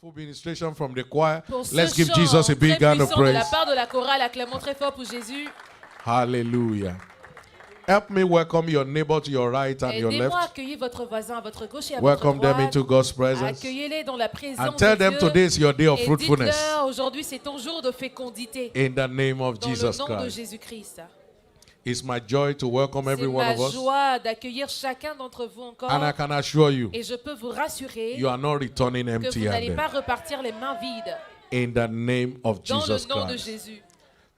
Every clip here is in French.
Powerful ministration from the choir. Pour ce Let's give chant Jesus a big très hand of puissant de la praise. part de la chorale, acclamons très fort pour Jésus. Hallelujah. Help me welcome your neighbor to your right and your Aidez-moi à left. accueillir votre voisin à votre gauche et à Welcome votre them droite. into God's presence. Accueillez-les dans la présence And tell de them Dieu. today is your day of Et fruitfulness. dites-leur, aujourd'hui c'est ton jour de fécondité. In the name of Dans Jesus le nom de Christ. Jésus-Christ. It's my joy to welcome C'est every one ma of us. joie d'accueillir chacun d'entre vous encore. And I can assure you, Et je peux vous rassurer you are not returning que vous n'allez empty-handed. pas repartir les mains vides. In the name of Dans Jesus le nom de Christ. Jésus.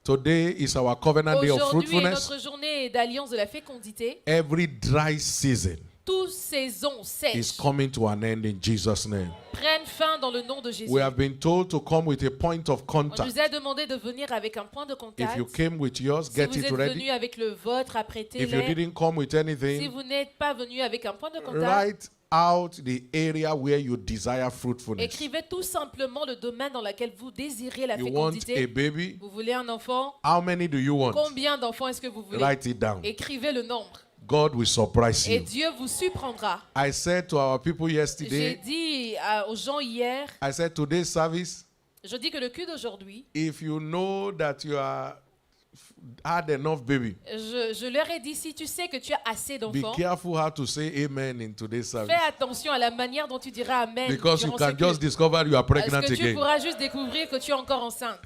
Today is our covenant day of Aujourd'hui est fruitfulness. notre journée d'alliance de la fécondité. Every dry season Toute saison is sèche coming to an end in Jesus' name. prenne fin dans le nom de Jésus. We have been told to come with a point of On contact. nous a demandé de venir avec un point de If contact. you came with yours, Si get vous it êtes ready. venu avec le vôtre, If you apprêtez-les. didn't come with Si anything, vous n'êtes pas venu avec un point de contact, write out the area where you desire fruitfulness. écrivez tout simplement le domaine dans lequel vous désirez la You want a fécondité. baby? Vous voulez un enfant? How many do you want? Combien d'enfants est-ce que vous voulez? Write it down. Écrivez le nombre. God will surprise Et you. Dieu vous surprendra. I said to our people J'ai yesterday, dit aux gens hier, I said today's service, je dis que le culte d'aujourd'hui, if you know that you are had enough baby, je leur ai dit, si tu sais que tu as assez be d'enfants, careful how to say amen in today's service. fais attention à la manière dont tu diras Amen. Because you durant can ce just culte. discover you are Parce pregnant que tu again. pourras juste découvrir que tu es encore enceinte.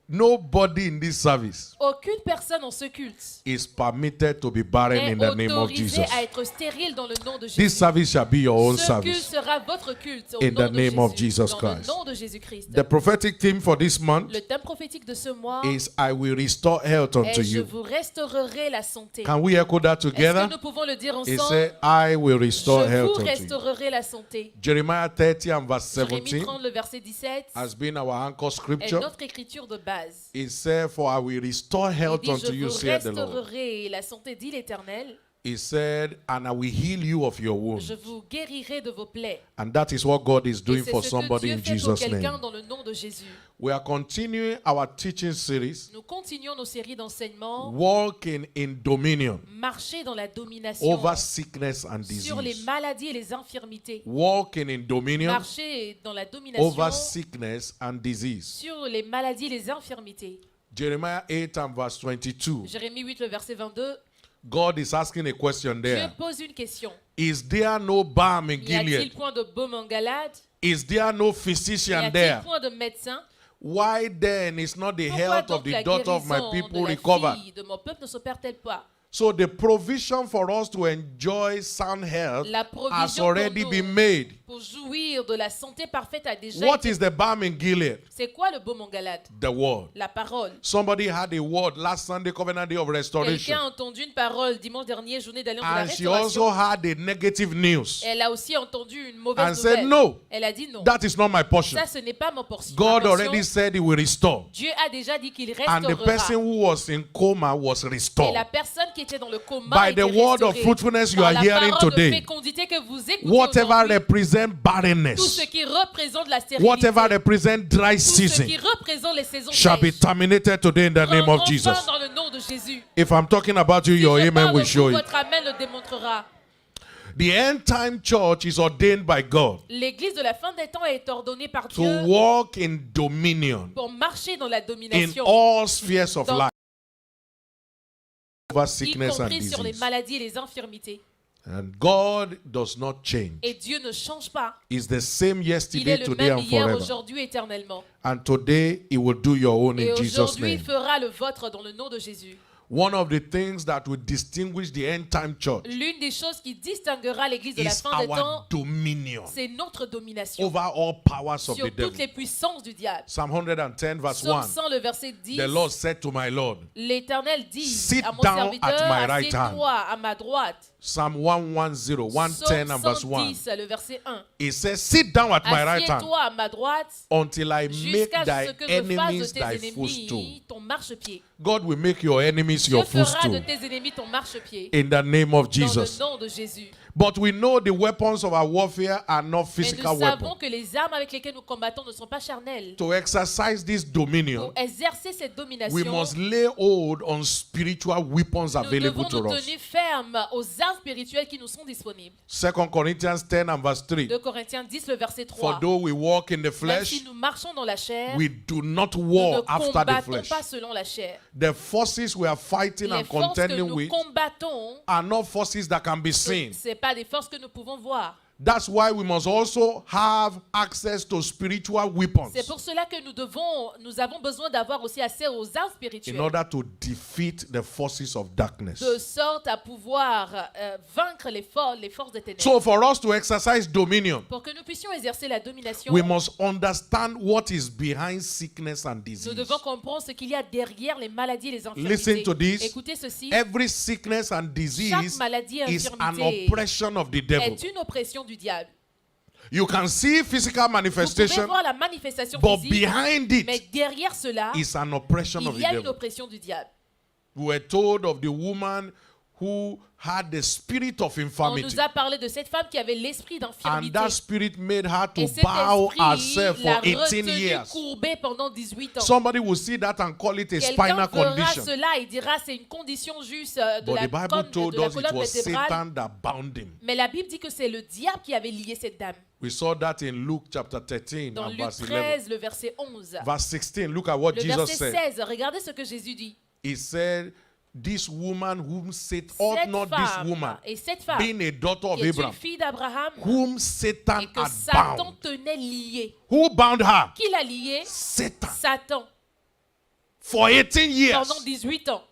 Nobody in this service Aucune personne en ce culte is permitted to be barren n'est in the name of autorisée Jesus. à être stérile dans le nom de This Jésus. service shall be your own Ce culte service. sera votre culte au In nom the de name of Jésus, Jesus dans le Christ. nom de Jésus-Christ. The prophetic theme for this month Le thème prophétique de ce mois is I will restore health unto est Je you. vous restaurerai la santé. Can we echo that Est-ce together? que nous pouvons le dire He ensemble? said, I will restore Je health vous unto you. restaurerai la santé. Jeremiah 30 and verse Jérémie 17 30, le verset 17, has been our anchor est scripture. notre écriture de base. It said, For I will restore Il health dit, unto je you, vous saith the Lord. restaurerai la santé, dit l'Éternel. He said, And I will heal you of your wounds. Je vous guérirai de vos plaies. And that is what God is Et doing c'est for ce que somebody Dieu in fait pour Jesus' quelqu'un name. dans le nom de Jésus. We are continuing our teaching series, Nous continuons nos séries d'enseignements. Walking in Dominion Marcher dans la domination over sickness and sur les disease. maladies et les infirmités. Walking in Dominion Marcher dans la domination over sickness and disease. sur les maladies et les infirmités. Jeremiah 8 and verse 22. Jérémie 8, le verset 22. God is asking a question Dieu there. pose une question. Is there no balm in Y a-t-il Gilead? point de baume en Galade? Is there no Y physician a-t-il there? point de médecin? Why then is not the Pourquoi health donc of the la daughter of my guérison people de la recovered? fille de mon peuple ne s'opère-t-elle pas? So the provision for us to enjoy sound health La has provision already pour been nous made. pour jouir de la santé parfaite a déjà What été. is the balm in Gilead? C'est quoi le baume en Galade? The word. La parole. Somebody had a word last Sunday, Covenant Day of Restoration. Quelqu'un a entendu une parole dimanche dernier, journée d'alliance de la And she also restauration. had a negative news. Elle a aussi entendu une And mauvaise said, nouvelle. no, Elle a dit non. that is not my portion. Ça, ce n'est pas ma portion. God Ma portion, already said he will restore. Dieu a déjà dit qu'il And the person restaurera. who was in coma was Et restored. la personne qui était dans le coma By a été the word of restaurée. fruitfulness you Par are la hearing parole de today, fécondité que vous écoutez whatever aujourd'hui, represent tout ce barrenness, qui représente la stérilité, whatever represent dry tout ce season, qui représente les saisons shall be sèches, terminated today in the name of prendront Jesus. fin dans le nom de Jésus. If I'm talking about you, Si your je amen parle will de show vous, it. votre amen le démontrera. The end time church is ordained by God L'église de la fin des temps est ordonnée par to Dieu walk in dominion pour marcher dans la in domination, all spheres of Dans- life over y sickness and compris sur les disease. maladies et les infirmités. And God does not change. Et Dieu ne change pas. He's the same Il est yesterday, le today, même and hier, forever. aujourd'hui, éternellement. And today, He will do your own Et in Jesus' aujourd'hui, il name. fera le vôtre dans le nom de Jésus. One of the things that will distinguish the end time church L'une des choses qui distinguera l'église de la is fin des our temps, dominion c'est notre domination over all powers of sur the toutes devil. les puissances du diable. Psalm 110 verse Psaume 1. 100, le verset 10, The Lord said to my Lord. l'Éternel dit Sit à mon down serviteur, at my right hand. assieds-toi à ma droite. Psalm 110, 110 and verse 1. Psaume 110, le verset 1. It says, sit down at my right hand Assieds-toi à ma droite until I make jusqu'à ce thy que je fasse de enemies tes thy footstool. ennemis ton marchepied. God will make your enemies Dieu your fera de footstool tes ennemis ton marchepied. in the name of Dans le Jesus. nom de Jésus. But we know the weapons of our warfare are not Mais physical nous savons weapons. que les armes avec lesquelles nous combattons ne sont pas charnelles. To exercise this dominion, Pour exercer cette we domination, must lay hold on spiritual weapons nous available devons to nous us. tenir fermes aux armes spirituelles qui nous sont disponibles. 2 Corinthians 10 and verse 3. 2 Corinthiens 10, le verset For 3. though we walk in the Même flesh, si nous marchons dans la chair, we do not nous war ne after the combattons flesh. pas selon la chair. The forces we are fighting Les and forces que contending nous with combattons, are not forces that can be ce seen. n'est pas des forces que nous pouvons voir. That's why we must also have access to spiritual weapons C'est pour cela que nous avons besoin d'avoir aussi accès aux armes in spirituelles, order to defeat the forces of darkness. de sorte à pouvoir vaincre les forces des ténèbres. So for us to exercise dominion, Pour que nous puissions exercer la domination, we must understand what is behind sickness and nous disease. devons comprendre ce qu'il y a derrière les maladies et les infirmités. Listen to this. Écoutez ceci. Every sickness and Chaque disease maladie et is an infirmité oppression of the devil. est une oppression du diable. You can see physical Vous pouvez manifestation, voir la manifestation but physique, behind mais it derrière cela, is an oppression of il the y a une devil. oppression du diable. We were told of the woman who had the spirit of On infirmity, nous a parlé de cette femme qui avait l'esprit and d'infirmité. that spirit made her to Et cet bow esprit herself l'a for 18 retenue years. courbée pendant 18 ans. Somebody will see that and call it a Quelqu'un spinal fera condition. cela et dira c'est une condition juste de But la the Bible told us it colonne was vertébrale. Satan that bound him. Mais la Bible dit que c'est le diable qui avait lié cette dame. We saw that in Luke chapter 13 Dans and Luc verse 11. 13, le verset 11. Verse 16, look at what Le Jesus verset said. 16, regardez ce que Jésus dit. He said, this woman whom Satan, ought Cette not this femme, woman, et cette femme, being a daughter of qui est une Abraham, fille d'Abraham, whom Satan et que had Satan bound. tenait liée. Who bound her? Qui l'a liée? Satan. Satan. For 18 years. Pendant 18 ans.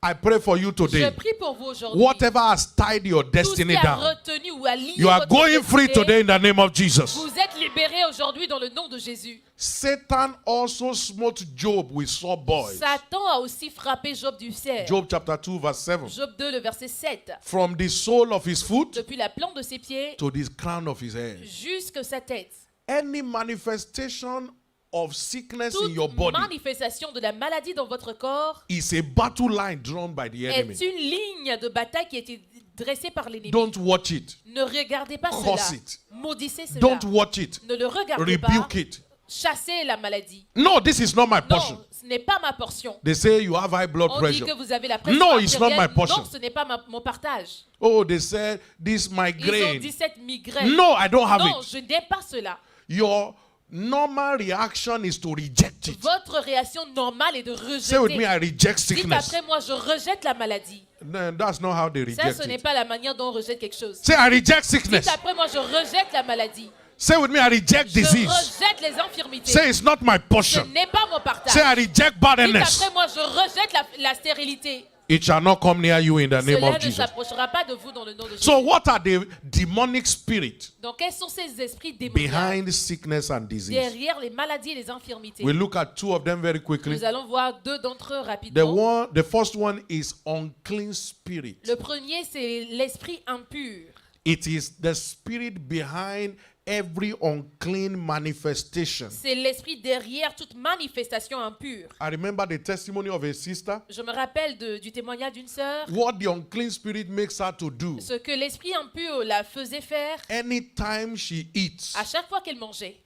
I pray for you Je today. prie pour vous aujourd'hui. Whatever has tied your Tout ce destiny qui a down, retenu ou a lié you are votre going free destinée, today in the name of Jesus. vous êtes libérés aujourd'hui dans le nom de Jésus. Satan also smote Job with sore boys. Satan a aussi frappé Job du cerf. Job chapter 2 verse 7. Job 2, le verset 7. From the sole of his foot Depuis la plante de ses pieds to the crown of his head. jusqu'à sa tête. Any manifestation of sickness in your Toute body manifestation de la maladie dans votre corps is a battle line drawn by the enemy. est une ligne de bataille qui a été dressée par l'ennemi. Don't watch it. Ne regardez pas Curse cela. it. Maudissez cela. Don't watch it. Ne le regardez pas. Rebuke it. Chassez la maladie. No, this is not my portion. Non, ce n'est pas ma portion. They say you have high blood On dit pressure. que vous avez la pression No, it's not artérielle. my portion. Non, ce n'est pas mon partage. Oh, they said this Ils ont migraine. dit cette migraine. No, I don't have Non, it. je n'ai pas cela. Your normal reaction is to reject it. Votre réaction normale est de Say with me, rejeter. I reject Dites sickness. après moi, je rejette la maladie. No, that's not how they Ça, reject ce n'est it. pas la manière dont on rejette quelque chose. Say, I reject Dites sickness. après moi, je rejette la maladie. Say with me, I reject Je disease. rejette les infirmités. Say, it's not my Ce portion. n'est pas mon partage. Say, I reject Dites barrenness. après moi, je rejette la stérilité. It shall not come near you in the name Cela of ne Jesus. s'approchera pas de vous dans le nom de Jésus. So, what are the demonic spirits Donc, quels sont ces esprits démoniaques behind sickness and disease? derrière les maladies et les infirmités? We look at two of them very quickly. Nous allons voir deux d'entre eux rapidement. The first one is unclean spirit. Le premier, c'est l'esprit impur. It is the spirit behind every unclean manifestation. C'est l'esprit derrière toute manifestation impure. I remember the testimony of a sister. Je me rappelle du témoignage d'une sœur. What the unclean spirit makes her to do. Ce que l'esprit impur la faisait faire Anytime she eats, à chaque fois qu'elle mangeait.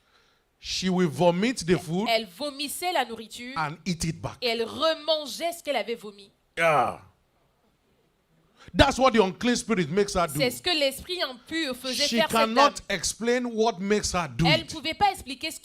she will vomit the food Elle vomissait la nourriture and eat it back. et elle remangeait ce qu'elle avait vomi. Yeah. That's what the unclean spirit makes her do. C'est ce que l'esprit impur faisait She faire cette dame. cannot explain what makes her do Elle ne it. pouvait pas expliquer ce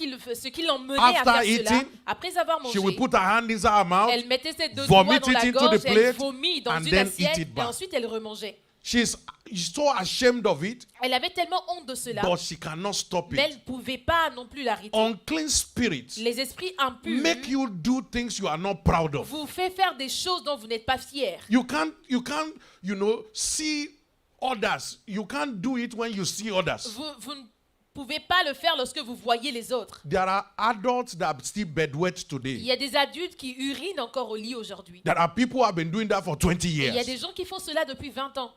qui l'emmenait After à faire cela. eating, Après avoir She will mangé, put her hand inside her mouth. elle mettait ses deux vomit doigts dans it la into gorge, the elle plate, vomit dans and une then assiette eat it et back. ensuite elle remangeait. She's so ashamed of it, Elle avait tellement honte de cela, but she cannot stop mais elle it. ne pouvait pas non plus l'arrêter. Unclean spirits Les esprits impurs make you do things you are not proud of. vous fait faire des choses dont vous n'êtes pas fier. You can't, see others. You can't do it when you see others. Vous ne pouvez pas le faire lorsque vous voyez les autres. There are adults that still bedwet Il today. y a des adultes qui urinent encore au lit aujourd'hui. There are people who have been doing that for 20 Et il y a years. des gens qui font cela depuis 20 ans.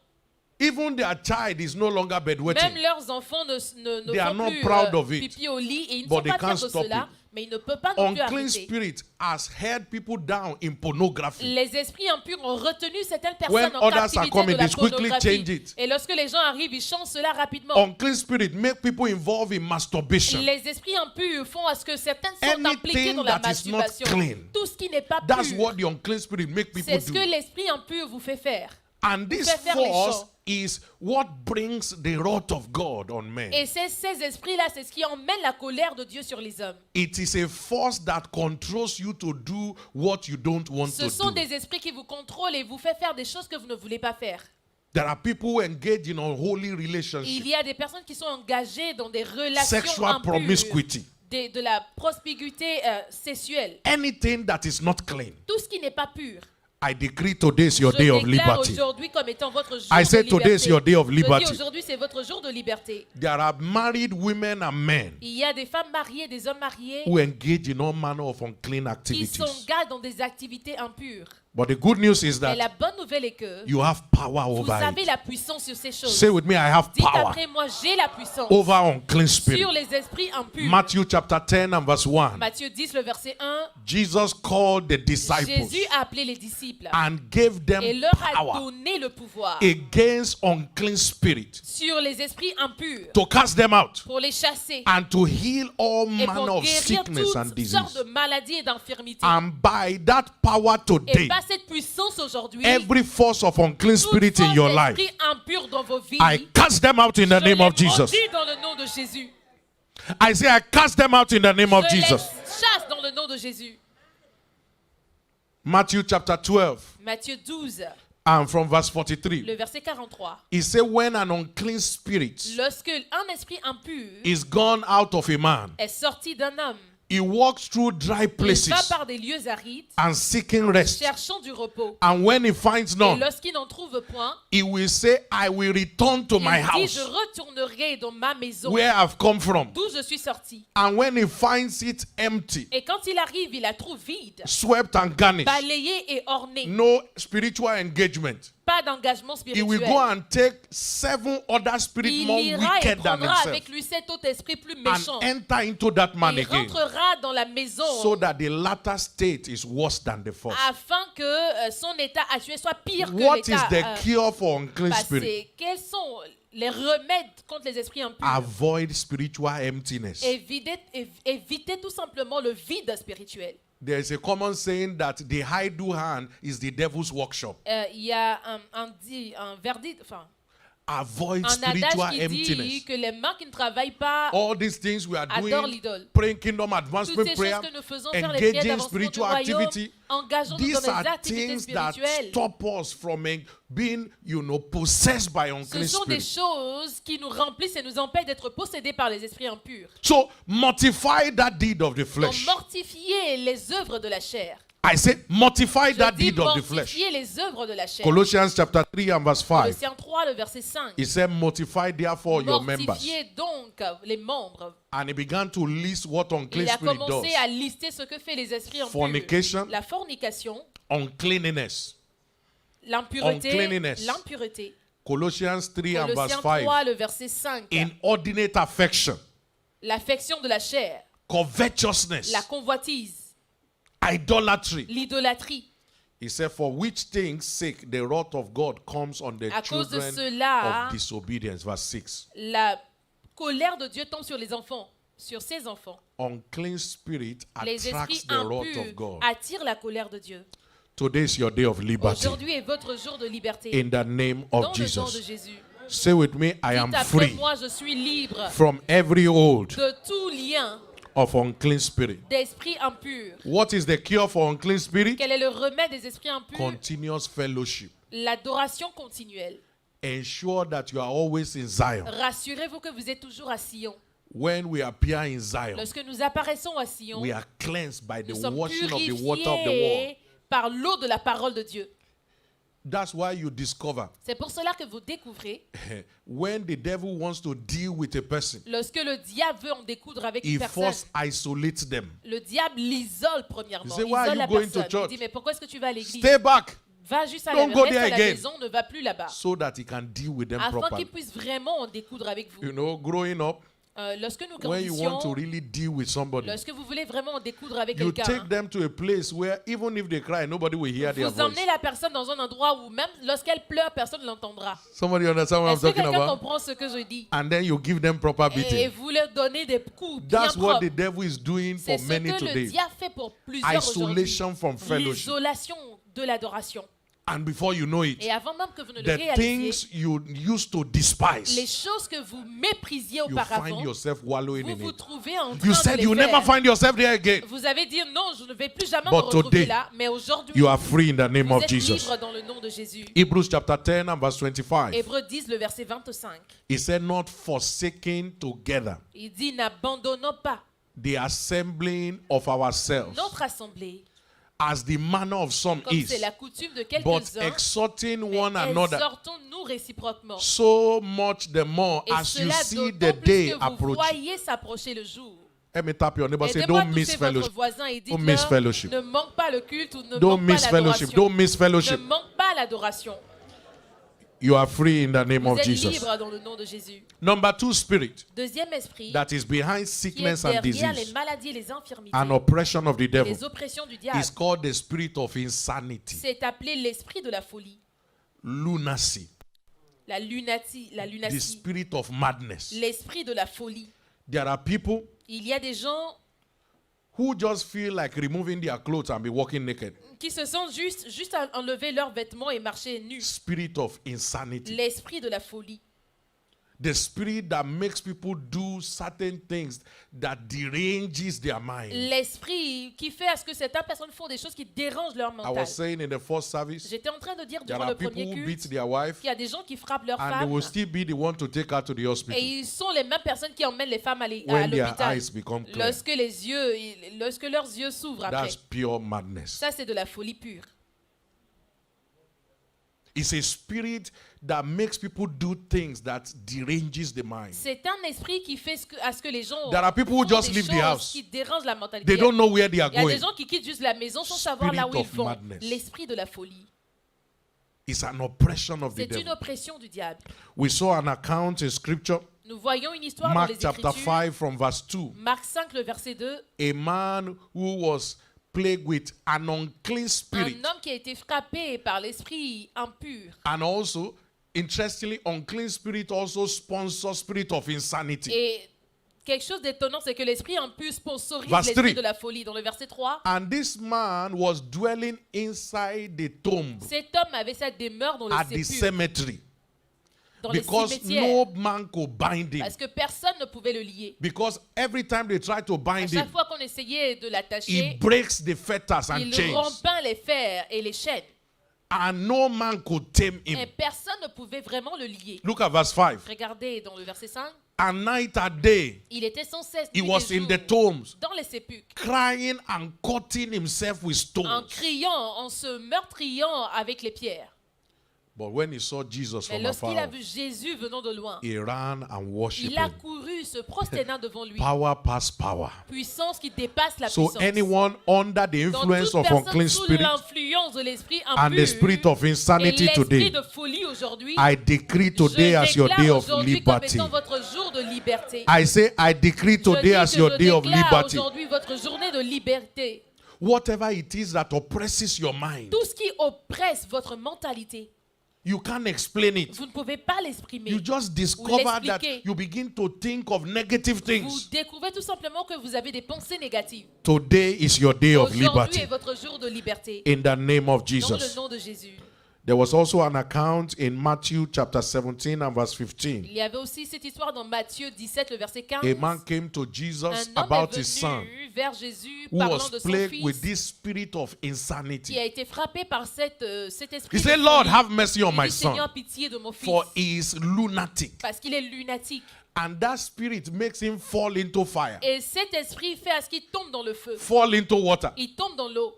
Even their child is no longer Même bedwetting. leurs enfants ne They are font not plus proud of it. pipi au lit et ils ne But sont they pas fiers can't de stop cela, it. mais ils ne peuvent pas non plus Unclean arrêter. spirit has held people down in pornography. Les esprits impurs ont retenu certaines When personnes en others are captivité coming, de la they quickly change pornographie. it. Et lorsque les gens arrivent, ils changent cela rapidement. Unclean spirit make people involved in masturbation. Les esprits impurs font à ce que certains sont impliqués Anything dans la that is not masturbation. clean. Tout ce qui n'est pas That's pur, what the unclean spirit make people c'est ce que do. l'esprit impur vous fait faire. And this fait faire les force gens. is what brings the wrath of God on men. Et ces esprits-là, c'est ce qui emmène la colère de Dieu sur les hommes. It is a force that controls you to do what you don't want Ce to sont do. des esprits qui vous contrôlent et vous font faire des choses que vous ne voulez pas faire. There are people who engage in unholy Il relationships, y a des personnes qui sont engagées dans des relations sexual impures, promiscuity, de la promiscuité sexuelle. anything that is not clean. Tout ce qui n'est pas pur. I decree today is your Je day of déclare liberty. aujourd'hui comme étant votre jour I de say liberté. today is your day of Je dis liberty. aujourd'hui c'est votre jour de liberté. There are married women and men Il y a des femmes mariées, des hommes mariés who engage in all manner of unclean qui activities. s'engagent dans des activités impures. But the good news is Et la that bonne nouvelle est que you have power vous over avez it. la puissance sur ces choses. Say with me, I have Dites power après moi, j'ai la puissance over unclean spirit. sur les esprits impurs. Matthew chapter 10 and verse 1. Matthieu 10, le verset 1. Jesus called the disciples Jésus a appelé les disciples and gave them et leur a power donné le pouvoir against unclean spirit sur les esprits impurs to cast them out pour les chasser and to heal all et manner pour of guérir sickness and toutes sortes disease. de maladies et d'infirmités. And by that power Et today, par cette puissance aujourd'hui, every force of unclean toute spirit in your force life, d'esprit impur dans vos vies, I cast them out in the je name of les Jesus. maudis dans le nom de Jésus. I say I cast them out in the name of Je les Jesus. chasse dans le nom de Jésus. Matthew chapter 12 Matthieu 12, and from verse 43. le verset 43. He said, when an unclean spirit Lorsque un esprit impur is gone out of a man, est sorti d'un homme, he walks through dry il va places par des lieux arides, and seeking rest. cherchant du repos. And when he finds Et none, lorsqu'il n'en trouve point, he will say, I will return to il my dit, je house retournerai dans ma maison, where I've come from. d'où je suis sorti. And when he finds it empty, Et quand il arrive, il la trouve vide, swept and garnished, balayée et ornée. no spiritual engagement, Pas d'engagement he will spirituel. go and take 7 other spirits Il more ira et wicked than prendra himself avec lui cet autre esprit plus méchant. and enter into that man Il again, rentrera dans la maison so that the latter state is worse than the first. afin que son état actuel soit pire que What is l'état the cure for unclean spirit? passé. Quels sont les remèdes contre les esprits impurs? Avoid spiritual emptiness. Évitez tout simplement le vide spirituel. There is a common saying that the idle hand is the devil's workshop. Il y a un verdict, enfin, Avoid un spiritual adage qui dit emptiness. que les mains qui ne travaillent pas All these things we are adorent doing, l'idole. praying kingdom Toutes advancement ces prayer, choses que nous faisons, faire les prières engaging d'avancement du spiritual royaume, activity, engageons-nous these dans des are activités things that spirituelles. stop us from being, possessed by Ce unclean sont des spirit. choses qui nous remplissent et nous empêchent d'être possédés par les esprits impurs. So mortify that deed of the Donc flesh. mortifier les œuvres de la chair. I say mortify Je that dis deed of the flesh. mortifier les œuvres de la chair. Colossians chapter 3 and verse 5. Colossiens 3, le verset 5. He said, mortify therefore your members. Mortifiez donc les membres. And he began to list what unclean Il a spirit commencé does. à lister ce que fait les esprits impurs. Fornication, La fornication, uncleanness. l'impureté, Uncleanness. l'impureté. Colossians 3 and verse Colossiens 5. 3, le verset 5. Inordinate affection, L'affection de la chair, covetousness, la convoitise, idolatry. l'idolâtrie. He said, for which things sake the wrath of God comes on the À cause de children cela, of disobedience. Verse 6. la colère de Dieu tombe sur les enfants, sur ses enfants. Unclean spirit Les attracts esprits the wrath of impurs God. attirent la colère de Dieu. Today is your day of liberty. Aujourd'hui est votre jour de liberté. In the name Dans of le nom de Jesus. Jésus. Say with me, I am Dites après free moi, je suis libre from every hold de tout lien of unclean spirit. d'esprit impur. What is the cure for unclean spirit? Quel est le remède des esprits impurs? Continuous fellowship. L'adoration continuelle. Ensure that you are always in Zion. Rassurez-vous que vous êtes toujours à Sion. When we appear in Zion, Lorsque nous apparaissons à Sion, we are cleansed by the nous sommes washing of the water of the world. purifiés par l'eau de la parole de Dieu. That's why you discover C'est pour cela que vous découvrez, when the devil wants to deal with a person, lorsque le diable veut en découdre avec he une personne, first isolates them. le diable l'isole premièrement. You say, why are Isole you la going to personne. church? Il dit, mais pourquoi est-ce que tu vas à l'église? Stay back. Va juste à Don't go reste there à la again. maison, ne va plus là-bas. So that he can deal with them Afin properly. qu'il puisse vraiment en découdre avec vous. You know, growing up, Lorsque nous when you want to grandissions, really deal with somebody, lorsque vous voulez vraiment en découdre avec you quelqu'un, take them to a place where even if they cry, nobody will hear their vous voice. emmenez la personne dans un endroit où même lorsqu'elle pleure, personne ne l'entendra. Somebody understand what I'm Est-ce que talking quelqu'un about? comprend ce que je dis? And then you give them proper Et beating. vous leur donnez des coups bien That's what propres. the devil is doing C'est for ce many que le today. diable fait pour plusieurs aujourd'hui. Isolation from fellowship. L'isolation de l'adoration. And before you know it, Et avant même que vous ne le the réalisiez, things you used to les despise, choses que vous méprisiez you auparavant, find yourself wallowing vous in vous it. trouvez en train You de said les you faire. never find yourself there again. Vous avez dit non, je ne vais plus jamais But me retrouver today, là, mais aujourd'hui, You are free in the name vous of êtes Jesus. libre dans le nom de Jésus. Hebrews chapter 10 and verse 25. Hébreux 10, le verset 25. He said, not forsaking together Il dit, n'abandonnons pas the assembling of ourselves, notre assemblée, as the manner of some comme c'est is, la coutume de but quelques-uns, exhorting mais one another, exhortons-nous réciproquement. so much the more Et as you cela see d'autant the plus day que vous approaching. voyez s'approcher le jour. Let me tap your neighbor. Say, Aidez-moi don't à miss toucher votre fellowship. voisin et Don't miss dites-leur, fellowship. ne manque pas le culte ou ne Don't manque pas miss fellowship. l'adoration. Don't miss Ne fellowship. manque pas l'adoration. You are free in the name Vous of êtes Jesus. libre dans le nom de Jésus. Number two, spirit Deuxième esprit, that is behind qui est sickness and derrière les disease maladies et les infirmités, and oppression of the devil les oppressions du diable, is called the spirit of insanity, c'est appelé l'esprit de la folie, lunacy, la lunatie, the spirit of madness. l'esprit de la folie. There are people Il y a des gens who just feel like removing their clothes and be walking naked. qui se sentent juste à enlever leurs vêtements et marcher nus. Spirit of insanity. L'esprit de la folie. The spirit that makes people do certain things that deranges their mind. L'esprit qui fait à ce que certaines personnes font des choses qui dérangent leur I mental. was saying in the first service, J'étais en train de dire there durant are le people premier who culte beat their wife qu'il y a des gens qui frappent leurs and they femmes will still be the one to take her to the et hospital ils sont les mêmes personnes qui emmènent les femmes à when their l'hôpital. eyes become clear. Lorsque leurs yeux s'ouvrent après. That's pure madness. Ça, c'est de la folie pure. It's a spirit that makes people do things that deranges the mind. C'est un esprit qui fait à ce que les gens There are people who font just des leave the choses house. qui dérangent la mentalité. They don't know where they are Il y a going. des gens qui quittent juste la maison sans savoir là où Spirit ils of vont. madness. L'esprit de la folie. It's an oppression of the C'est une devil. oppression du diable. We saw an account in scripture, Nous voyons une histoire Mark dans les chapter Écritures. 5 from verse 2. Marc 5, le verset 2. A man who was plagued with an unclean spirit. Un homme qui a été frappé par l'esprit impur. And also, interestingly, unclean spirit also sponsors spirit of insanity. Et quelque chose d'étonnant, c'est que l'esprit impur sponsorise Verse l'esprit 3. de la folie. Dans le verset 3, And this man was dwelling inside the tomb cet homme avait sa demeure dans le at the sépulcre, cemetery dans le because cimetière, no man could bind him. parce que personne ne pouvait le lier. Because every time they try to À bind chaque him, fois qu'on essayait de he l'attacher, breaks the fetters and il chains. rompait les fers et les chaînes. And no man could tame Et him. personne ne pouvait vraiment le lier. Look at verse 5. Regardez dans le verset 5, And night and day, il était sans cesse he nuit was et in jour, the tombs, dans les sépulcres, crying and cutting himself with en stones. criant, en se meurtriant avec les pierres. But when he saw Jesus Mais from lorsqu'il a afar, vu Jésus venant de loin, he ran and worshipped il a him. couru, se prosternant devant lui. Power past power. Puissance qui dépasse la So puissance. anyone under the Donc, influence toute of personne unclean sous spirit l'influence de l'esprit and the impur spirit of et insanity l'esprit today, de folie aujourd'hui, I decree today je as your day déclare of aujourd'hui comme liberty. étant votre jour de liberté. I say I decree Je dis today que as your je day of déclare liberty. aujourd'hui votre journée de liberté. Whatever it is that oppresses your mind, Tout ce qui oppresse votre mentalité, you can't explain it. vous ne pouvez pas l'exprimer. You just discover that l'expliquer. you begin to think of negative Vous things. découvrez tout simplement que vous avez des pensées négatives. Today is your day of Aujourd'hui liberty. est votre jour de liberté. In the name of Dans le Jesus. nom de Jésus. There was also an account in Matthew chapter 17 and verse 15. Il y avait aussi cette histoire dans Matthieu 17, le verset 15. A man came to Jesus Un homme about est his son venu vers Jésus who parlant was de son plagued with fils this spirit of qui insanity. a été frappé par cet esprit. He de said, Lord, folie. have mercy on Il my dit, Seigneur, son, pitié de mon fils, for he is lunatic. parce qu'il est lunatique. And that spirit makes him fall into fire, Et cet esprit fait à ce qu'il tombe dans le feu. fall into water. Il tombe dans l'eau.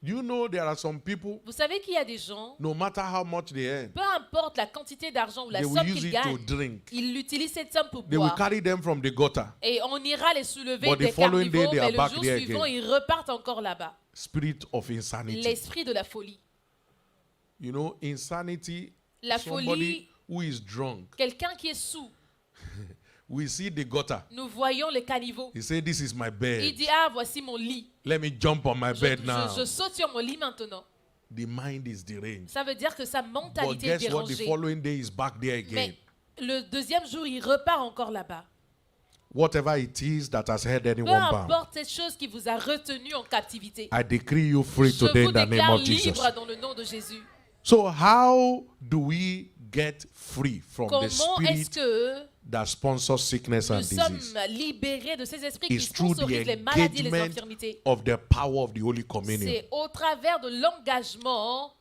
Do you know there are some people, Vous savez qu'il y a des gens, no matter how much they earn, peu importe la quantité d'argent ou la they will somme use qu'ils it to gagnent, drink. ils utilisent cette somme pour They will boire. carry them from the gutter. Et on ira les soulever But the des following day, carnivores, they are mais le back jour there suivant, again. ils repartent encore là-bas. Spirit of insanity. L'esprit de la folie. You know, insanity, La somebody folie, who is drunk. quelqu'un qui est sous. We see the gutter. Nous voyons les caniveaux. He said, this is my Il bed. dit, ah, voici mon lit. Let me jump on my bed now. Je saute sur mon lit maintenant. The mind is deranged. Ça veut dire que sa But mentalité est guess what? The dérangée. following day is back there again. Mais le deuxième jour, il repart encore là-bas. Whatever it is that has held Peu anyone bound, importe cette chose qui vous a retenu en captivité. I decree you free Je today vous in the name déclare of Jesus. libre dans le nom de Jésus. So how do we get free from the Comment est-ce spirit que that sponsors sickness nous and sommes disease? libérés de ces esprits qui It's through sponsorisent the les maladies et les engagement infirmités? of the power of the Holy Communion. C'est au travers de l'engagement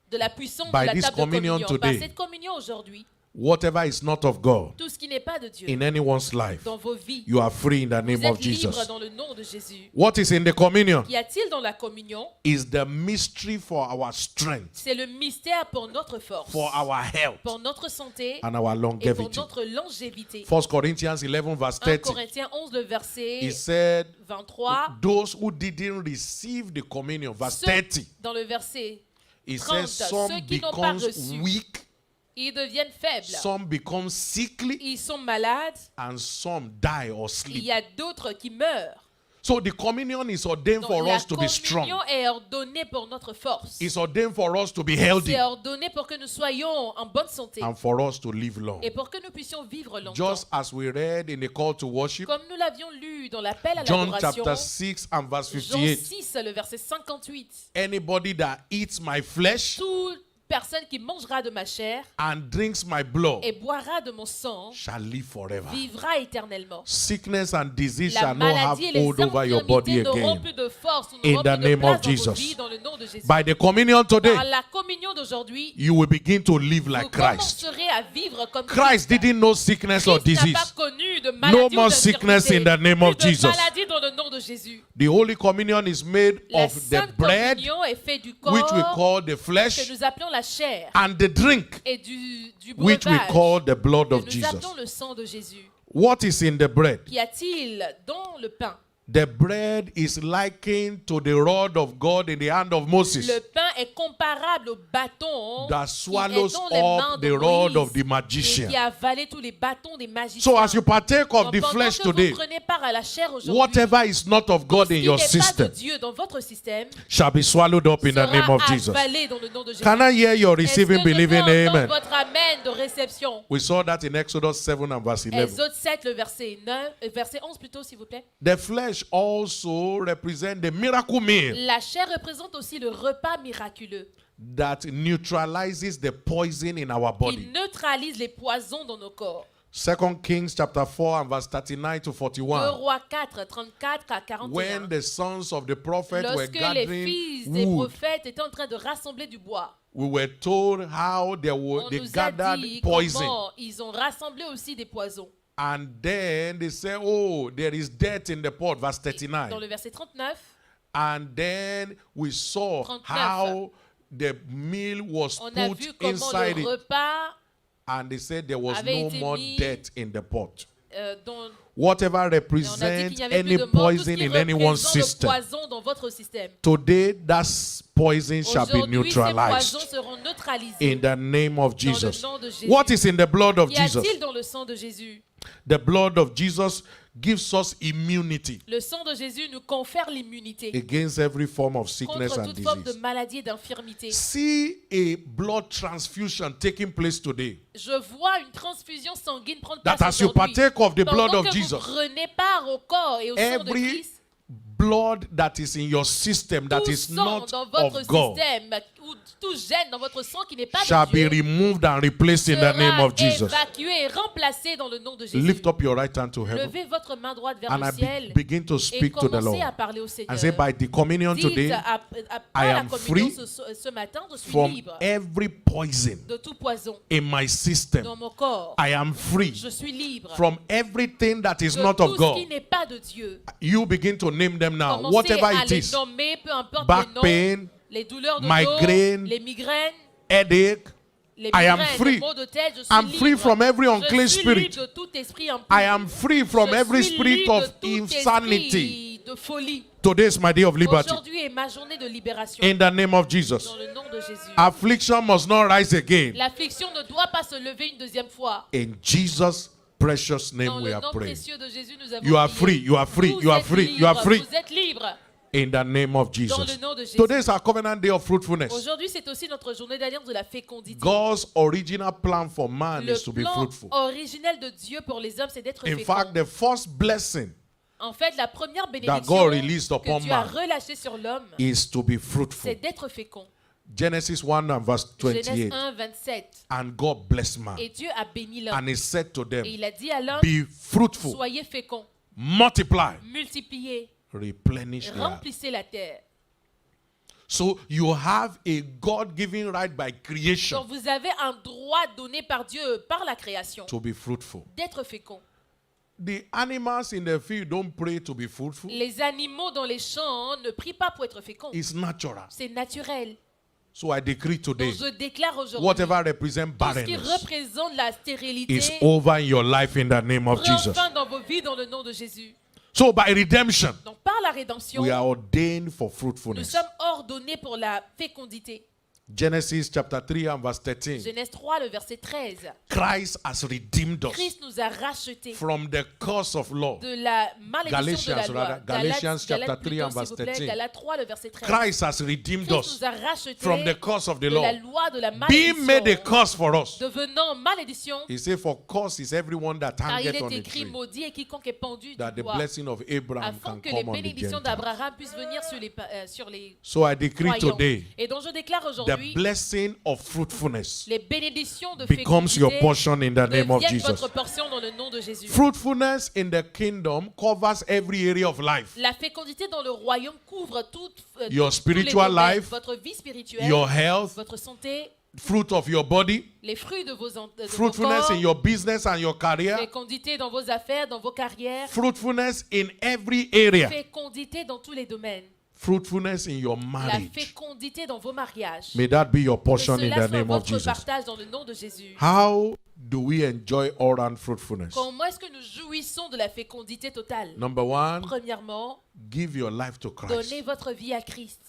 de la puissance By de la this table de communion communion. today, Par cette communion aujourd'hui, Whatever is not of God tout ce qui n'est pas de Dieu in anyone's life, dans vos vies, you are free in the vous name of êtes libres Jesus. dans le nom de Jésus. What is in the communion Qu'y a-t-il dans la communion? is the mystery for our strength, C'est le mystère pour notre force, for our health, pour notre santé and our et pour longevity. notre longévité. 1 Corinthians 11 verse 1 30. Corinthiens 11, le He verset said, 23. those who didn't receive the communion, verse Ceux- 30. Dans le verset, He 30, says some ceux qui n'ont pas becomes reçu, weak, ils deviennent faibles. some become sickly, Ils sont malades. and some die or Il sleep. y a d'autres qui meurent. So the communion is ordained Donc, for la us to be strong. communion est ordonnée pour notre force. It's ordained for us to be healthy C'est ordonné pour que nous soyons en bonne santé and for us to live long. et pour que nous puissions vivre longtemps. Just as we read in the call to worship, Comme nous l'avions lu dans l'appel à John l'adoration, chapter 6 and verse Jean 58. 6, le verset 58. Anybody that eats my flesh Toute personne qui mangera de ma chair and drinks my blood et boira de mon sang shall live forever. vivra éternellement. Sickness and disease La shall not have maladie et les hold over your body infirmités n'auront again. plus de force, In n'auront the plus de name place of dans vos Jesus. vies dans le nom de Jésus. By the communion today, Par la communion d'aujourd'hui, you will begin to live vous like Christ. commencerez à vivre comme Christ didn't know sickness or Christ n'a pas disease. connu de maladie No ou more sickness in the name of plus de Jesus. maladie dans le nom de Jésus. The Holy Communion is made La of the Sainte bread, Communion est faite du which we corps call the que flesh, nous appelons la chair and the drink, et du which we breuvage call the blood que of nous Jesus. appelons le sang de Jésus. What is in the bread? Qu'y a-t-il dans le pain? The bread is likened to the rod of God in the hand of Moses Le pain est comparable au bâton that qui est swallows dans les mains up de the rod Moïse of the et magician. qui a avalé tous les bâtons des magiciens. So as you partake of Donc, the pendant flesh que today, vous prenez part à la chair aujourd'hui, whatever is not of God ce in qui your n'est pas system de Dieu dans votre système shall be swallowed up in the sera name of Jesus. avalé dans le nom de Jésus. Can I hear your Est-ce que receiving, je peux believing, entendre amen? votre amen de réception? We saw that in Exodus 7 and verse 11. Exode 7, le verset 11 plutôt, s'il vous plaît. The flesh also represents the miracle meal La chair représente aussi le repas miraculeux that neutralizes the poison in our qui body. neutralise les poisons dans nos corps. 2 Kings chapter 4 and verse 39 to 2 41. Rois 4, 34 à 41. When the sons of the prophet were Lorsque les gathering fils des wood, prophètes étaient en train de rassembler du bois, we were told how they on they nous a gathered dit poison. comment ils ont rassemblé aussi des poisons. And then they say, oh, there is death in the pot, verse Dans 39. le verset 39, And then we saw 39. how the meal was on a put vu comment inside le it. repas And they said there was avait no été more mis, death in the pot. dont Whatever et on a dit represents qu'il n'y avait any plus de mort, tout ce poison qui in anyone's représente le system, poison dans votre système. today that poison shall be Aujourd'hui, ces poisons neutralized seront neutralisés in the name of dans Jesus. le nom de Jésus. What is in the blood of Qu'y Jesus? a-t-il dans le sang de Jésus? The blood of Jesus gives us immunity Le sang de Jésus nous confère l'immunité against every form of sickness contre and toute forme de disease. maladie et d'infirmité. See a blood transfusion taking place today. Je vois une transfusion sanguine prendre That place as you aujourd'hui. partake of the blood Pendant of que Jesus, vous prenez part au corps et au sang de every Christ, blood that is in your system that tout is sang not dans votre of God système, ou tout gène dans votre sang qui n'est pas shall de be Dieu, removed and replaced in the name sera of Jesus. évacué et remplacé dans le nom de Jésus. Lift up your right hand to heaven Levez votre main droite vers and le I ciel begin to et speak to the commencez à Lord parler au Seigneur. and say, by the communion Dites today, à I la am communion free ce matin, je suis from libre every poison de tout poison in my system. dans mon corps. I am free Je suis libre from everything that is de not tout of ce God. qui n'est pas de Dieu. You begin to name them now. Commencez Whatever à it les is. nommer, peu importe Back les noms, pain, les douleurs de migraine, dos, les migraines, headache. les I am migraines, free. les maux de tête. Je suis I'm libre. free from every unclean Je suis spirit. libre de tout esprit impur. I am free from Je every suis spirit libre of de tout insanity. esprit de folie. Today is my day of liberty. Aujourd'hui est ma journée de libération. In the name of Jesus. Dans le nom de Jésus. Affliction must not rise again. L'affliction ne doit pas se lever une deuxième fois. In Jesus' precious Dans name we le are nom praying. précieux de Jésus, nous avons You are prié. free, you are free, Vous you are êtes free, you are libre, free. Vous êtes libre. In the name of Dans Jesus. le nom de Jésus. Today is our covenant day of fruitfulness. Aujourd'hui, c'est aussi notre journée d'alliance de la fécondité. God's original plan for man Le is to be plan fruitful. originel de Dieu pour les hommes, c'est d'être In fécond. fact, the first blessing En fait, la première God bénédiction released upon que Dieu a man relâchée sur l'homme, is to be fruitful. c'est d'être fécond. Genesis 1 and verse Genèse 28. 1, 27. And God blessed man. Et Dieu a béni l'homme. And he said to them, Et il a dit à l'homme, be fruitful, soyez féconds, multiply, multipliez, replenish the earth. remplissez la terre. So you have a God-given right by creation Donc vous avez un droit donné par Dieu, par la création, to be fruitful. d'être fécond. The animals in the field don't pray to be fruitful. Les animaux dans les champs ne prient pas pour être féconds. It's natural. C'est naturel. So I decree Donc today, je déclare aujourd'hui, whatever represents tout ce qui barrenness représente la stérilité is over in your life in the name of prend Jesus. fin dans vos vies dans le nom de Jésus. So by redemption, Donc par la rédemption, we are ordained for nous fruitfulness. sommes ordonnés pour la fécondité. Genesis chapter 3 and verse 13. Genèse 3, le verset 13. Christ has redeemed us Christ nous a rachetés from the curse of law. de la malédiction de la Galatians, loi. rather. Galatians chapter Galates 3 plutôt, and s'il verse vous plaît. 13. Galates 3, le verset 13. Christ has redeemed Christ us nous a rachetés from the curse of the de law, la loi de la being made a malédiction, curse for us. devenant malédiction, He said, for curse is everyone that car il hangeth est on a écrit tree, maudit et quiconque est pendu that du the bois, blessing of Abraham afin can que les come on the bénédictions Gentiles. d'Abraham puissent venir sur les So I decree croyants. today, Et donc je déclare the aujourd'hui, blessing of fruitfulness les bénédictions de becomes your fécondité portion in the name of deviennent Jesus. votre portion dans le nom de Jésus. Fruitfulness in the kingdom covers every area of life. La fécondité dans le royaume couvre Your tous les spiritual domaines. life, Votre vie spirituelle, your health, votre santé, fruit of your body, les fruits de vos corps, fruitfulness in your business and your career, fécondité dans vos affaires, dans vos carrières, fruitfulness in every area, fécondité dans tous les domaines, fruitfulness in your la marriage. fécondité dans vos mariages. May that be your Que portion in cela the soit name of votre Jesus. partage dans le nom de Jésus. How do we enjoy all-round fruitfulness? Comment est-ce que nous jouissons de la fécondité totale? Number one, Premièrement, give your life to donnez Christ, votre vie à Christ.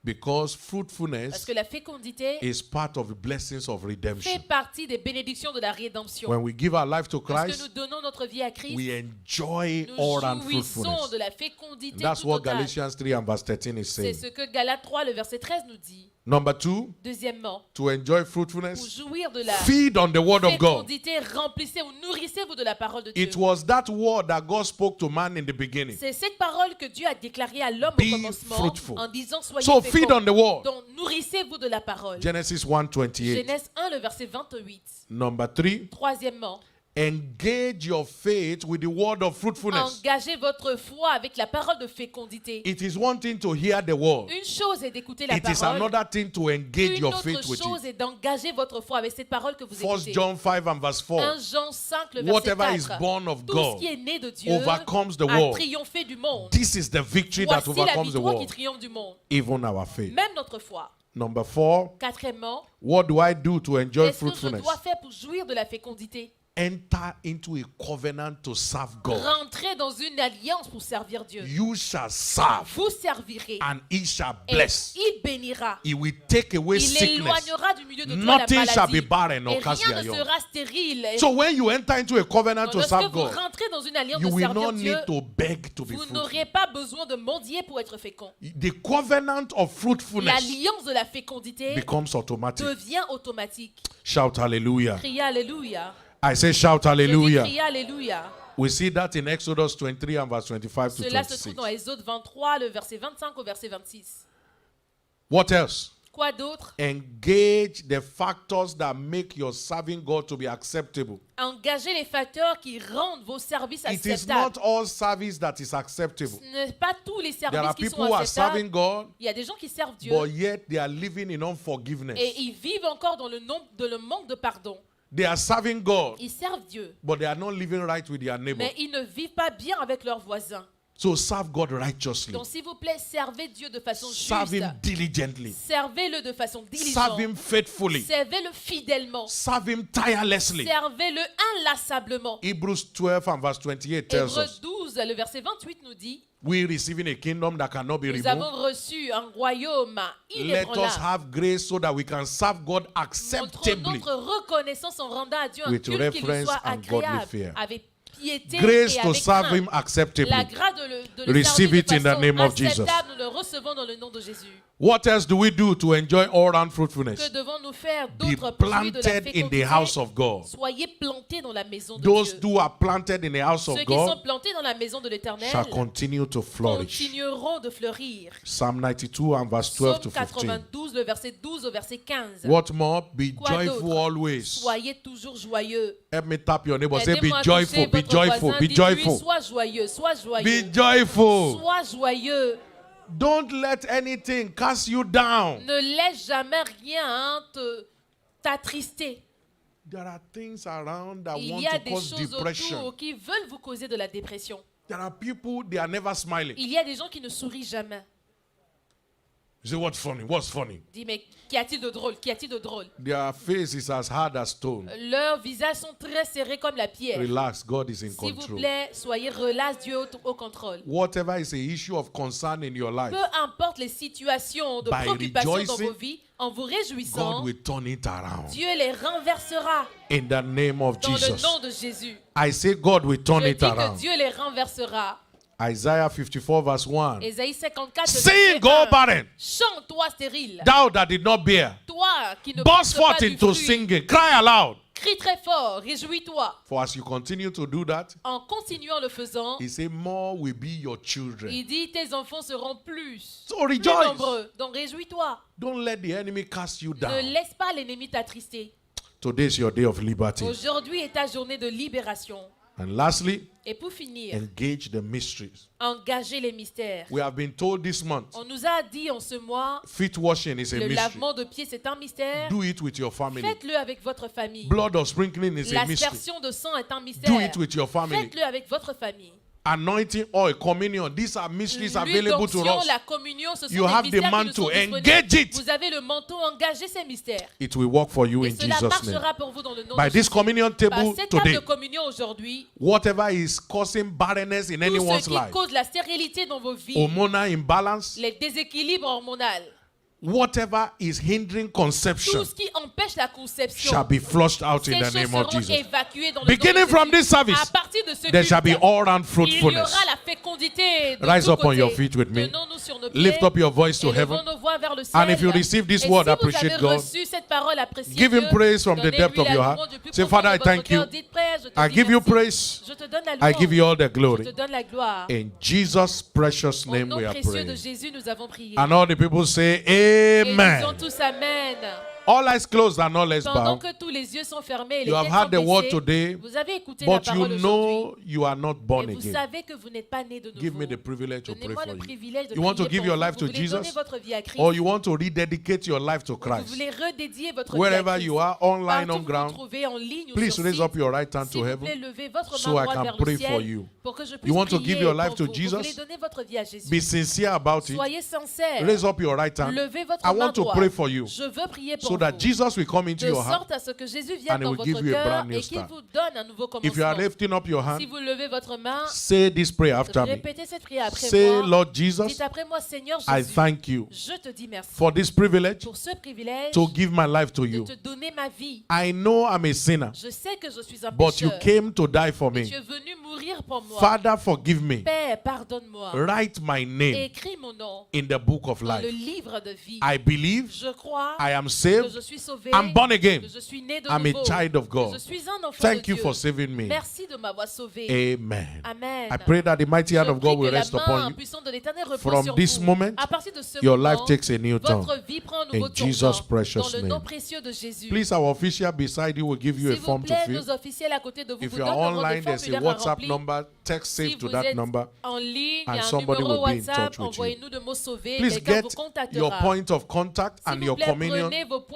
because Parce fruitfulness que la fécondité is part of the blessings of fait redemption. partie des bénédictions de la rédemption. When we give our life to Parce que nous Christ, donnons notre vie à Christ, we enjoy nous all-round jouissons fruitfulness. de la fécondité That's tout what totale. Galatians 3 and verse 13 is C'est saying. ce que Galates 3, le verset 13 nous dit. Number two, Deuxièmement, to enjoy pour fruitfulness, jouir de la feed on the word of God. fécondité, remplissez ou nourrissez-vous de la parole de Dieu. It was that word that God spoke to man in the beginning. C'est cette parole que Dieu a déclarée à l'homme Be au commencement fruitful. en disant soyez So feed féconds. on the word. Donc nourrissez-vous de la parole. Genesis 1:28. Genèse 1, le verset 28. Number three, Troisièmement, engage your faith with the word of fruitfulness. engagez votre foi avec la parole de fécondité. It is one thing to hear the word. Une chose est d'écouter la It is parole. another thing to engage Une your autre faith with chose it. est d'engager votre foi avec cette parole que vous 1 écoutez. John 5 and verse 4. 1 Jean 5, le verset Whatever is 4. born of Tout God ce qui est né de Dieu overcomes the a world. triomphé du monde. This is the victory that Voici la overcomes the victoire qui world, triomphe du monde. even our faith. Même notre foi. Number 4, Quatrièmement, what do I do to enjoy qu'est-ce que je fruitfulness? dois faire pour jouir de la fécondité? Enter into a covenant to serve God. Rentrer dans une alliance pour servir Dieu. You shall serve, Vous servirez and he shall et bless. il bénira. He will take away Il sickness. éloignera du milieu de toi la Nothing shall be maladie. barren or Et cast rien ne their young. sera stérile. So when you enter into a covenant to Lorsque serve vous God, rentrez dans une alliance you de will servir not Dieu, need to beg to be vous fruitful. n'aurez pas besoin de mendier pour être fécond. The covenant of fruitfulness L'alliance de la fécondité becomes automatic. devient automatique. Shout hallelujah. Criez Alléluia. I say shout Je dis hallelujah. criez Alléluia. We see that in Exodus 23 and verse 25 to Cela se trouve 26. dans Exode 23, le verset 25 au verset 26. What else? Quoi d'autre? Engage the factors that make your serving God to be acceptable. Engagez les facteurs qui rendent vos services It is acceptables. not all service that is acceptable. Ce n'est pas tous les There services are qui people sont who are acceptables. serving God, Il y a des gens qui servent Dieu but yet they are living in unforgiveness. et ils vivent encore dans le manque de pardon. They are serving God, Ils servent Dieu, but they are not living right with their neighbor. mais ils ne vivent pas bien avec leurs voisins. So serve God righteously. Donc, s'il vous plaît, servez Dieu de façon Serve juste. him diligently. Servez-le de façon Serve diligente. him faithfully. Servez-le fidèlement. Serve him tirelessly. Servez-le inlassablement. Hebrews 12 and verse 28 tells Hébreux us, 12, le verset 28 nous dit, we receiving a kingdom that cannot be nous removed. avons reçu un royaume Let us inébranlable. have grace so that we can serve God Montrons acceptably. notre reconnaissance en rendant à Dieu un With culte qui lui reverence soit and godly agréable, fear. avec piété Grace et to avec serve crainte. him acceptably. La grâce de le Receive servir it in de the façon name of Jesus. acceptable, nous le recevons dans le nom de Jésus. What else do we do to enjoy all-round Que fruitfulness? devons-nous faire Be d'autres pour jouir de la planted in fécondité? the house of God. Soyez plantés dans la maison de Those Dieu. who are planted in the house Ceux of qui sont God plantés dans la maison de l'Éternel shall continue to flourish. continueront de fleurir. Psalm 92 and verse 12 to Psaume 15. 92, le verset 12 au verset 15. What more? Be Quoi joyful d'autre? always. Soyez toujours joyeux. Help me tap your neighbor. Say, be Aidez-moi à joyful, toucher be votre joyful, voisin. be Dites-lui, joyful. sois joyeux, sois joyeux. Be joyful. Sois joyeux. Don't let anything cast you down. Ne laisse jamais rien t'attrister. There are things around that Il want y a to des cause choses depression. autour qui veulent vous causer de la dépression. There are people, they are never smiling. Il y a des gens qui ne sourient jamais. You say, what's funny? What's funny? Dis, mais qu'y a-t-il de drôle? Qu'y a-t-il de drôle? Their face is as hard as stone. Leurs visages sont très serrés comme la pierre. Relax, God is in S'il vous control. plaît, soyez relax, Dieu au contrôle. Whatever is a issue of concern in your life, Peu importe les situations de By préoccupation dans rejoicing, vos vies, en vous réjouissant, God will turn it around. Dieu les renversera In the name of dans le Jesus. nom de Jésus. I say God will turn Je it dis que around. Dieu les renversera. Isaiah 54 verse 1. Ésaïe 54, Sing, verset go 1. barren, Chante, toi stérile. thou that did not bear. Toi qui ne Burst portes pas forth du into fruit. singing. Cry aloud. Crie très fort, réjouis-toi. For as you continue to do that, En continuant le faisant, he say more will be your children. il dit tes enfants seront plus So plus rejoice. nombreux. Donc réjouis-toi. Don't let the enemy cast you Ne down. laisse pas l'ennemi t'attrister. Today is your day of liberty. Aujourd'hui est ta journée de libération. And lastly, Et pour finir, engage the mysteries. engagez les mystères. We have been told this month, On nous a dit en ce mois, feet washing is a le mystery. lavement de pieds c'est un mystère. Do it with your family. Faites-le avec votre famille. Blood of sprinkling is a mystery. L'aspersion de sang est un mystère. Do it with your family. Faites-le avec votre famille. Anointing oil, communion, these are mysteries L'huile available to d'onction, us. la communion, ce sont You des have the mystères qui nous mantle. sont disponibles. Engage it. Vous avez le manteau, engagez ces mystères. It will work for you Et in cela Jesus' name. marchera pour vous dans le nom By de this Jésus. communion Par table cette table today, de communion aujourd'hui, whatever is causing barrenness in tout anyone's ce qui life, cause la stérilité dans vos vies, hormonal imbalance, les déséquilibres hormonaux, whatever is hindering conception tout ce qui empêche la conception, shall be flushed out ces in the choses name of seront Jesus. évacuées dans le Beginning nom de from Jésus. this service, À partir de ce there shall be culte, all-round il y fruitfulness. aura la fécondité de Rise tous up on côtés. your feet with me. Tenons-nous sur nos pieds. Lift up your voice to Et levons heaven. nos voix vers le ciel. And if you receive this Et word, si vous appreciate avez God. reçu cette parole, appréciez Give him Dieu. praise from the Donnez-lui depth of la your louange heart. du plus Say, profond Father, de I votre thank cœur. you. Dites, Père, je te I dis give you merci. praise. Je te donne la I louange. give you all the Je glory. te donne la gloire. In Jesus' precious Au name nom we are précieux de praying. Jésus, nous avons prié. And all the people say, Et disons Amen. tous Amen. All eyes closed and all eyes Pendant bowed. que tous les yeux sont fermés et les You have têtes heard the sont word baissées, today, vous avez écouté la but you parole aujourd'hui. know you are not born Et vous again. savez que vous n'êtes pas né de nouveau. Give me the privilege to pray Donnez-moi for le you. privilège de You want to prier give pour your vous. life to Vous voulez donner Jesus? votre vie à Christ. Or you want to rededicate your life to Vous Christ. voulez redédier votre vie à Wherever Christ. you are, online, Partout on vous vous ground, trouvez en ligne ou please sur raise site, up your right hand s'il to vous plaît, heaven levez votre main so I droite can vers pray le for ciel you. pour que je puisse You want to prier give your life pour to vous. Jesus? Vous voulez donner votre vie à Jésus. Be sincere about it. Soyez sincères. Raise up your right hand. Levez votre I main want to droite. pray for you Je veux prier pour so that vous. Jesus will come into De your heart. sorte à ce que Jésus vienne and he dans will votre give you a cœur brand new et qu'il start. vous donne un nouveau If you are commencement. lifting up your hand, Si vous levez votre main, say this prayer after me. répétez cette prière après Say, moi. Lord Jesus, Dites après moi, Seigneur I Jésus, thank you je te dis merci for this privilege pour ce privilège to give my life to de you. te donner ma vie. I know I'm a sinner, Je sais que je suis un but you pécheur. came to die for Mais me. tu es venu mourir pour moi. Father, forgive me. Père, pardonne-moi. Write my name Écris mon nom in the book of dans le life. livre de vie. I believe Je crois I am que saved. je suis sauvé, I'm born again. que je suis né de I'm nouveau, a child of que God. je suis un enfant Thank de you Dieu. for saving me. Merci de m'avoir sauvé. Amen. Amen. I pray that the mighty hand Je of prie God que will la rest main upon you. puissante de l'Éternel repose From sur this vous. moment, À partir de ce your moment, life takes a new turn. votre vie prend un nouveau In Jesus' precious dans le nom name. précieux de Jésus. Please, our official beside you will give you a S'il vous form to plaît, fill. nos officiels à côté de vous If vous you donnent are le online, there's a formulaire à WhatsApp remplir. number. Text Si save to vous that êtes number. en ligne, il and y a un somebody numéro will be in WhatsApp, touch with you. envoyez-nous de mots sauvés, Please quelqu'un get vous your contactera. point of contact S'il and vous your plaît, communion prenez vos points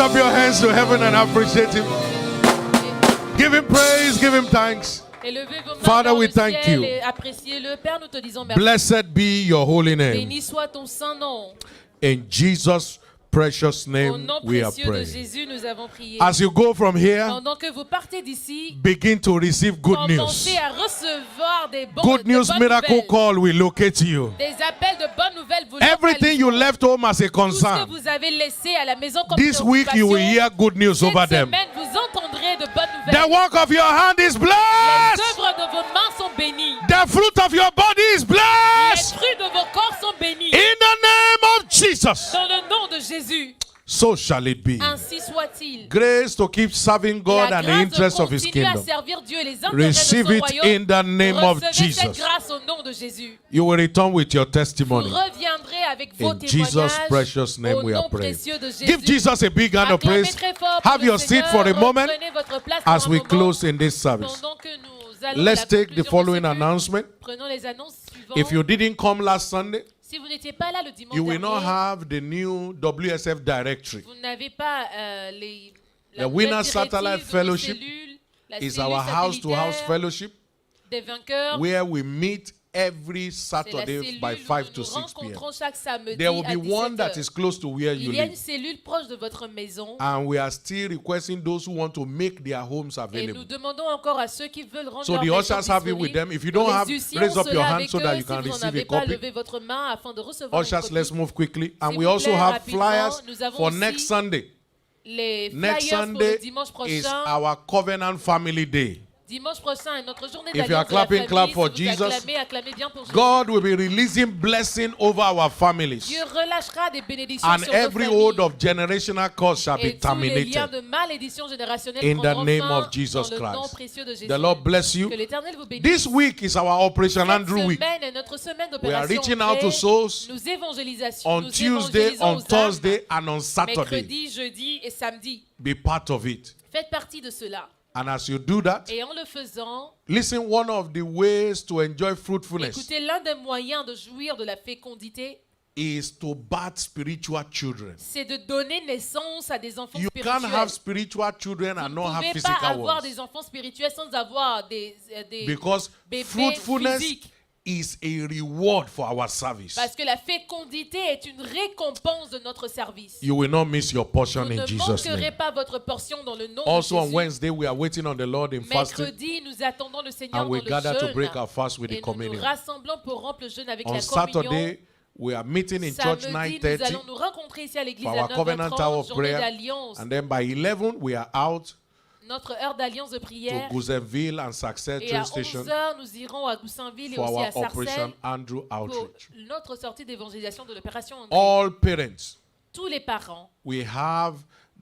Up your hands to heaven and appreciate him. Give him praise, give him thanks. Élevez vos mains Father, vers we le thank ciel you. et appréciez-le. Père, nous te disons merci. Blessed be your holy name. Béni soit ton saint nom. In Jesus' precious Au name nom we are précieux de praying. Jésus, nous avons prié. As you go from here, Pendant que vous partez d'ici, begin to receive good news. commencez à recevoir des Good news bonnes miracle nouvelles. call will locate you. Des appels de bonnes nouvelles vous Everything you left home as a tout ce que concern, vous avez laissé à la maison comme this week you will préoccupation, hear good news over cette them. semaine, vous entendrez de bonnes The nouvelles. work of your hand is Les blessed. œuvres de vos mains sont bénies. The fruit of your body is Les blessed. fruits de vos corps sont bénis. In the name of Jesus. Dans le nom de Jésus, So shall it be. ainsi soit-il. Grace to keep serving God La and the grâce interest de of His continuer à kingdom. servir Dieu et les intérêts de Receive son it royaume. in the name of Recevez cette Jesus. grâce au nom de Jésus. You will return with your Vous testimony. reviendrez avec vos In Jesus' témoignages precious name au we are nom praying. précieux de Jésus. Give Jesus a big hand of Acclamez praise. très fort pour Have le your seat Seigneur. for a moment Reprenez votre place as pour un we moment close in this service. pendant que nous allons à Let's la take the conclusion de following ce culte. announcement. Prenons les annonces suivantes. If you didn't come last Sunday, Si vous n'étiez pas là le dimanche you will not dernier, have the new WSF directory. vous n'avez pas la The nouvelle Winner directive Satellite de nos Fellowship cellules, la It's cellule our house-to-house satellitaire fellowship des vainqueurs. where we meet every C'est la Saturday cellule by où 5 nous to nous 6 p.m. rencontrons chaque samedi There will à be one 17 that heures. is close to where you Il y a une live. cellule proche de votre maison And we are still requesting those who want to make their homes et nous available. demandons encore à ceux qui veulent rendre So leur the maison ushers have it with disponible. them. If you don't Les have, huissiers raise ont up your cela hand avec so eux. that you Si can vous n'en receive avez a pas, copy. levez votre main afin de recevoir une Ushers, copie. let's move quickly. And S'il we vous also plaît, have rapidement, flyers nous avons for aussi next Sunday. Les Next flyers pour le Sunday dimanche is prochain. our Covenant Family Day. Dimanche prochain est notre journée If you are d'alliance de la clapping, famille. clap Si for vous Jesus. acclamez bien pour Jésus. God will be releasing blessing over our families. Dieu relâchera des bénédictions And sur nos every familles. hold of generational curse shall Et be tous les liens terminated. de malédiction générationnelle In the prendront name fin of Jesus dans le nom Christ. précieux de Jésus. The Lord bless you. Que l'Éternel vous bénisse. This week is our Operation Cette Andrew week. semaine est notre semaine We are d'opération. reaching out to souls Nous évangélisons on Tuesday, aux on âmes, Thursday, and on Saturday. mercredi, jeudi et samedi. Be part of it. Faites partie de cela. And as you do that, Et en le faisant, listen, one of the ways to enjoy fruitfulness écoutez, l'un des moyens de jouir de la fécondité, is to birth spiritual children. c'est de donner naissance à des enfants You can't spirituels. have spiritual children Vous and ne not have pouvez pas physical avoir ones. des enfants spirituels sans avoir des Because bébés fruitfulness physiques. is a reward for our service. Parce que la fécondité est une récompense de notre service. You will not miss your portion Vous in ne Jesus' manquerez name. pas votre portion dans le nom Also de on Jésus. Wednesday, we are waiting on the Lord in fasting, Mercredi, nous attendons le Seigneur and we dans le gather to jeûne. break our fast with the Et nous nous communion. rassemblons pour rompre le jeûne avec On la communion. Saturday, we are meeting in church Samedi, nous 9:30 allons nous rencontrer ici à l'église for à our covenant hour 9h30, of journée prayer, d'alliance. and then by 11 we are out Notre heure d'alliance de to prière. Gouzenville and Success Et train à station 11h, nous irons à Goussainville et for aussi à our Operation Sarcelles Andrew pour outreach. notre sortie d'évangélisation de l'opération André. All parents, Tous les parents, we have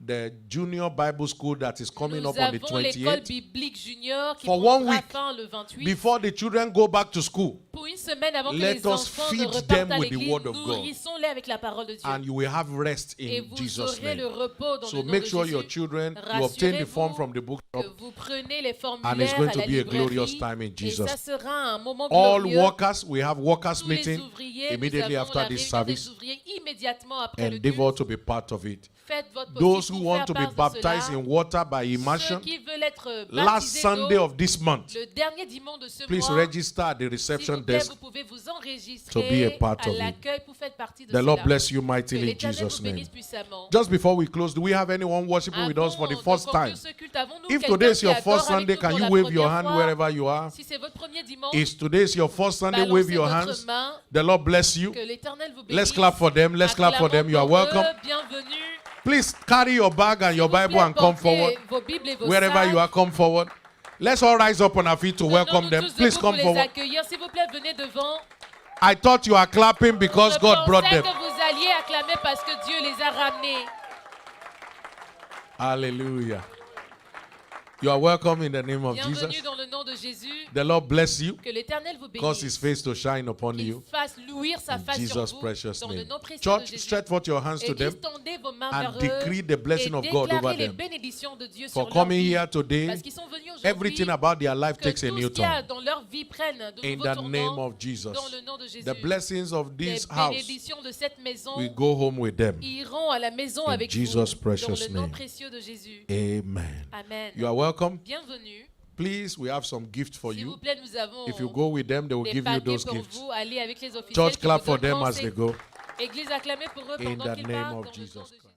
the junior Bible school that is coming nous up on the avons l'école 28th. biblique junior qui For one prendra week, fin le 28. Before the children go back to school, Pour une semaine avant que let les us enfants ne feed repartent them à with the l'église, word of God. nourrissons-les avec la parole de Dieu. and you will have rest Et in vous Jesus' aurez le name. repos dans So le nom make de sure Jésus. your children, you obtain the form Rassurez-vous from the bookshop, que vous prenez les and it's formulaires going à to la be a glorious librairie time in et Jesus. ça sera un moment All glorieux. workers, we have workers Tous les meeting ouvriers, immediately nous avons after la this réunion des service. ouvriers immédiatement après le Endeavor culte. to be part of it. Faites votre Those possible who pour want faire to be part de baptized cela. in water by Ceux immersion, qui veulent être last baptisés Sunday d'eau, of this month, le dernier dimanche de ce please mois, register at the s'il reception vous plaît, desk. vous pouvez vous to be a enregistrer part à of it. l'accueil pour faire partie de The Lord cela. bless you Que mightily in l'Éternel Jesus' vous name. bénisse puissamment. Just before we close, do we have anyone worshiping with us for the Avant first de conclure time? ce culte, avons-nous If quelqu'un today is qui your adore first avec Sunday, nous can pour you la wave your première hand fois? wherever you are? Si c'est votre premier dimanche, If today is your first Sunday, balancez wave your votre hands. main. The Lord bless you. Que l'Éternel vous bénisse. Let's clap for them. Let's clap for them. You are Acclamons pour welcome. eux. Bienvenue. Please carry your bag and your S'il vous Bible plaît, and come portez forward. vos Bibles et vos Wherever sacs. you are, come forward. Let's all rise up on our feet to welcome Tenons-nous them. tous Please debout come pour les forward. accueillir. S'il vous plaît, venez devant. I thought you are clapping because Je God brought pensais them. que vous alliez acclamer parce que Dieu les a ramenés. Hallelujah. You are welcome in the name of Bienvenue Jesus. dans le nom de Jésus. The Lord bless you. Que l'Éternel vous Cause His bénisse. face to shine upon Qu'il you. fasse louir sa In face sur Jesus' vous precious dans le name. nom précieux de Church, Jésus. stretch forth your hands to Et them distendez vos mains and vers eux decree the blessing et of God over déclarez les them. bénédictions de Dieu For sur leur coming vie. here today, Parce qu'ils sont venus aujourd'hui. everything about their life Que takes a tout new ce qu'il y a turn. dans leur vie prenne de In nouveaux the name tournants of Jesus. dans le nom de Jésus. The blessings of Les this house, bénédictions de cette maison we go home with them. iront à la maison In avec Jesus' vous dans precious le nom name. précieux de Jésus. Amen. Amen. You are welcome. Bienvenue. Please, we have some gifts for S'il vous you. plaît, nous avons If you go with them, they will des give you paquets those pour gifts. vous. Allez avec les officiels Church, qui clap vous for them donneront as ces- they go. Église, acclamez pour eux In pendant the qu'ils name partent of dans le nom Jesus de Christ. Jésus.